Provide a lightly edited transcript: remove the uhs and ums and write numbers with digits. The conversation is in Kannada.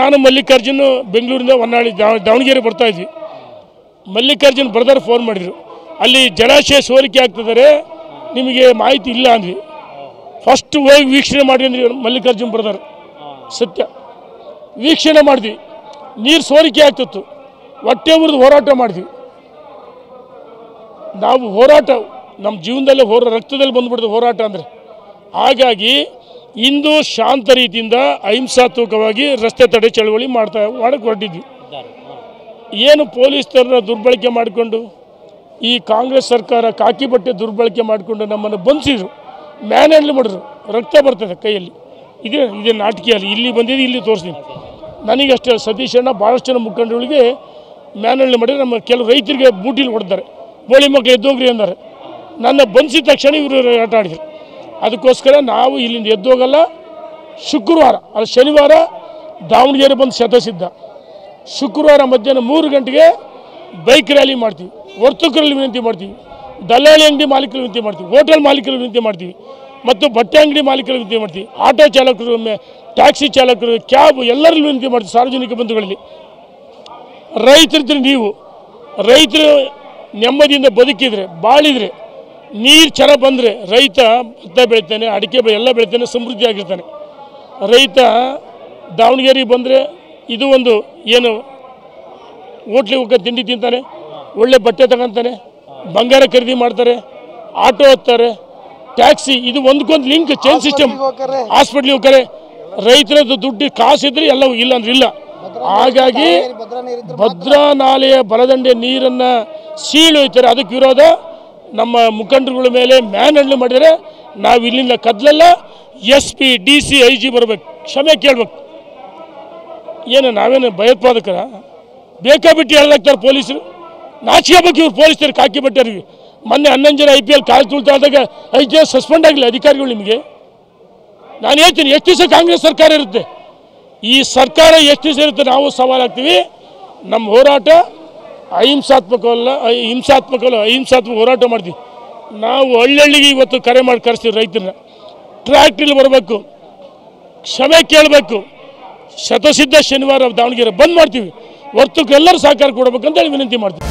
ನಾನು ಮಲ್ಲಿಕಾರ್ಜುನ್ ಬೆಂಗಳೂರಿಂದ ಹೊನ್ನಾಳಿ ದಾವಣಗೆರೆ ಬರ್ತಾ ಇದ್ವಿ. ಮಲ್ಲಿಕಾರ್ಜುನ್ ಬ್ರದರ್ ಫೋನ್ ಮಾಡಿದರು, ಅಲ್ಲಿ ಜಲಾಶಯ ಸೋರಿಕೆ ಆಗ್ತಿದ್ದಾರೆ, ನಿಮಗೆ ಮಾಹಿತಿ ಇಲ್ಲ ಅಂದ್ವಿ. ಫಸ್ಟ್ ಹೋಗಿ ವೀಕ್ಷಣೆ ಮಾಡಿ ಅಂದ್ರಿ ಮಲ್ಲಿಕಾರ್ಜುನ್ ಬ್ರದರ್. ಸತ್ಯ ವೀಕ್ಷಣೆ ಮಾಡಿದ್ವಿ, ನೀರು ಸೋರಿಕೆ ಆಗ್ತಿತ್ತು. ಹೊಟ್ಟೆ ಉರಿದು ಹೋರಾಟ ಮಾಡಿದ್ವಿ. ನಾವು ಹೋರಾಟ ನಮ್ಮ ಜೀವನದಲ್ಲೇ ರಕ್ತದಲ್ಲಿ ಬಂದುಬಿಡ್ದು ಹೋರಾಟ ಅಂದರೆ. ಹಾಗಾಗಿ ಇಂದು ಶಾಂತ ರೀತಿಯಿಂದ ಅಹಿಂಸಾತ್ಮಕವಾಗಿ ರಸ್ತೆ ತಡೆ ಚಳವಳಿ ಮಾಡಕ್ಕೆ ಹೊರಟಿದ್ವಿ. ಏನು ಪೊಲೀಸರನ್ನ ದುರ್ಬಳಕೆ ಮಾಡಿಕೊಂಡು ಈ ಕಾಂಗ್ರೆಸ್ ಸರ್ಕಾರ ಕಾಕಿ ಬಟ್ಟೆ ದುರ್ಬಳಕೆ ಮಾಡಿಕೊಂಡು ನಮ್ಮನ್ನು ಬಂಧಿಸಿದ್ರು, ಮ್ಯಾನ್ ಹ್ಯಾಂಡ್ಲ್ ಮಾಡಿದ್ರು. ರಕ್ತ ಬರ್ತದೆ ಕೈಯಲ್ಲಿ. ಇದೇ ನಾಟಕೀಯ ಅಲ್ಲಿ ಇಲ್ಲಿ ಬಂದಿದ್ದು, ಇಲ್ಲಿ ತೋರಿಸ್ತೀನಿ. ನನಗಷ್ಟೇ ಸತೀಶಣ್ಣ ಭಾಳಷ್ಟು ಜನ ಮುಖಂಡಗಳಿಗೆ ಮ್ಯಾನ್ ಹ್ಯಾಂಡ್ಲ್ ಮಾಡಿದ್ರೆ ನಮ್ಮ ಕೆಲವು ರೈತರಿಗೆ ಬೂಟಿಲಿ ಹೊಡೆದಾರೆ, ಬೋಳಿ ಮಕ್ಕಳು ಎದ್ದೋಗ್ರಿ ಅಂತಾರೆ. ನನ್ನ ಬಂಧಿಸಿದ ತಕ್ಷಣ ಇವರು ಆಟ ಆಡಿದ್ರು. ಅದಕ್ಕೋಸ್ಕರ ನಾವು ಇಲ್ಲಿಂದ ಎದ್ದೋಗಲ್ಲ. ಶುಕ್ರವಾರ ಅದು ಶನಿವಾರ ದಾವಣಗೆರೆ ಬಂದು ಶತಸಿದ್ಧ. ಶುಕ್ರವಾರ ಮಧ್ಯಾಹ್ನ 3 ಗಂಟೆಗೆ ಬೈಕ್ ರ್ಯಾಲಿ ಮಾಡ್ತೀವಿ. ವರ್ತಕರಲ್ಲಿ ವಿನಂತಿ ಮಾಡ್ತೀವಿ, ದಲ್ಲಾಳಿ ಅಂಗಡಿ ಮಾಲೀಕರು ವಿನಂತಿ ಮಾಡ್ತೀವಿ, ಹೋಟೆಲ್ ಮಾಲೀಕರು ವಿನಂತಿ ಮಾಡ್ತೀವಿ, ಮತ್ತು ಬಟ್ಟೆ ಅಂಗಡಿ ಮಾಲೀಕರು ವಿನಂತಿ ಮಾಡ್ತೀವಿ, ಆಟೋ ಚಾಲಕರು, ಟ್ಯಾಕ್ಸಿ ಚಾಲಕರು, ಕ್ಯಾಬ್ ಎಲ್ಲರಲ್ಲೂ ವಿನಂತಿ ಮಾಡ್ತೀವಿ. ಸಾರ್ವಜನಿಕ ಬಂಧುಗಳಲ್ಲಿ ರೈತರಿದ್ರೆ, ನೀವು ರೈತರು ನೆಮ್ಮದಿಯಿಂದ ಬದುಕಿದರೆ, ಬಾಳಿದರೆ, ನೀರು ಚೆನ್ನಾಗಿ ಬಂದರೆ ರೈತ ಭತ್ತ ಬೆಳಿತಾನೆ, ಅಡಿಕೆ ಎಲ್ಲ ಬೆಳಿತಾನೆ, ಸಮೃದ್ಧಿಯಾಗಿರ್ತಾನೆ. ರೈತ ದಾವಣಗೆರೆಗೆ ಬಂದರೆ ಇದು ಒಂದು ಏನು ಹೋಟ್ಲಿಗೆ ಹೋಗಿ ತಿಂಡಿ ತಿಂತಾನೆ, ಒಳ್ಳೆ ಬಟ್ಟೆ ತಗೊತಾನೆ, ಬಂಗಾರ ಖರೀದಿ ಮಾಡ್ತಾರೆ, ಆಟೋ ಹತ್ತಾರೆ, ಟ್ಯಾಕ್ಸಿ, ಇದು ಒಂದಕ್ಕೊಂದು ಲಿಂಕ್ ಚೈನ್ ಸಿಸ್ಟಮ್. ಹಾಸ್ಪಿಟ್ಲಿಗೆ ಹೋಗ್ತಾರೆ. ರೈತರದ್ದು ದುಡ್ಡು ಕಾಸಿದ್ರೆ ಎಲ್ಲವೂ, ಇಲ್ಲ ಅಂದ್ರೆ ಇಲ್ಲ. ಹಾಗಾಗಿ ಭದ್ರಾ ನಾಲೆಯ ಬಲದಂಡೆ ನೀರನ್ನು ಸೀಳೊಯ್ತಾರೆ. ಅದಕ್ಕೆ ವಿರೋಧ ನಮ್ಮ ಮುಖಂಡರುಗಳ ಮೇಲೆ ಮ್ಯಾನ್ ಹ್ಯಾಂಡ್ಲ್ ಮಾಡಿದರೆ ನಾವು ಇಲ್ಲಿಂದ ಕದಲಲ್ಲ. SP DC IG ಬರಬೇಕು, ಕ್ಷಮೆ ಕೇಳಬೇಕು. ಏನು ನಾವೇನು ಭಯೋತ್ಪಾದಕರ? ಬೇಕಾಬಿಟ್ಟು ಹೇಳಲಾಗ್ತಾರೆ ಪೊಲೀಸರು. ನಾಚಿಕೆ ಬಗ್ಗೆ ಇವ್ರು ಪೊಲೀಸರು ಕಾಕಿ ಬಟ್ಟರಿಗೆ. ಮೊನ್ನೆ 11 ಜನ IPL ಕಾಲು ತುಳ್ತಾ ಇದ್ದಾಗ 5 ಜನ ಸಸ್ಪೆಂಡ್ ಆಗಲಿ ಅಧಿಕಾರಿಗಳು. ನಿಮಗೆ ನಾನು ಹೇಳ್ತೀನಿ, ಎಷ್ಟು ದಿವಸ ಕಾಂಗ್ರೆಸ್ ಸರ್ಕಾರ ಇರುತ್ತೆ? ಈ ಸರ್ಕಾರ ಎಷ್ಟು ದಿವಸ ಇರುತ್ತೆ? ನಾವು ಸವಾಲಾಗ್ತೀವಿ. ನಮ್ಮ ಹೋರಾಟ ಅಹಿಂಸಾತ್ಮಕವಲ್ಲ, ಅಹಿಂಸಾತ್ಮಕ ಹೋರಾಟ ಮಾಡ್ತೀವಿ. ನಾವು ಹಳ್ಳಿಗೆ ಇವತ್ತು ಕರೆ ಮಾಡಿ ಕರೆಸ್ತೀವಿ ರೈತರನ್ನ. ಟ್ರ್ಯಾಕ್ಟ್ರಲ್ಲಿ ಬರಬೇಕು, ಕ್ಷಮೆ ಕೇಳಬೇಕು. ಶತಸಿದ್ಧ ಶನಿವಾರ ದಾವಣಗೆರೆ ಬಂದ್ ಮಾಡ್ತೀವಿ. ವರ್ತಕರೆಲ್ಲರೂ ಸಹಕಾರ ಕೊಡಬೇಕಂತೇಳಿ ವಿನಂತಿ ಮಾಡ್ತೀವಿ.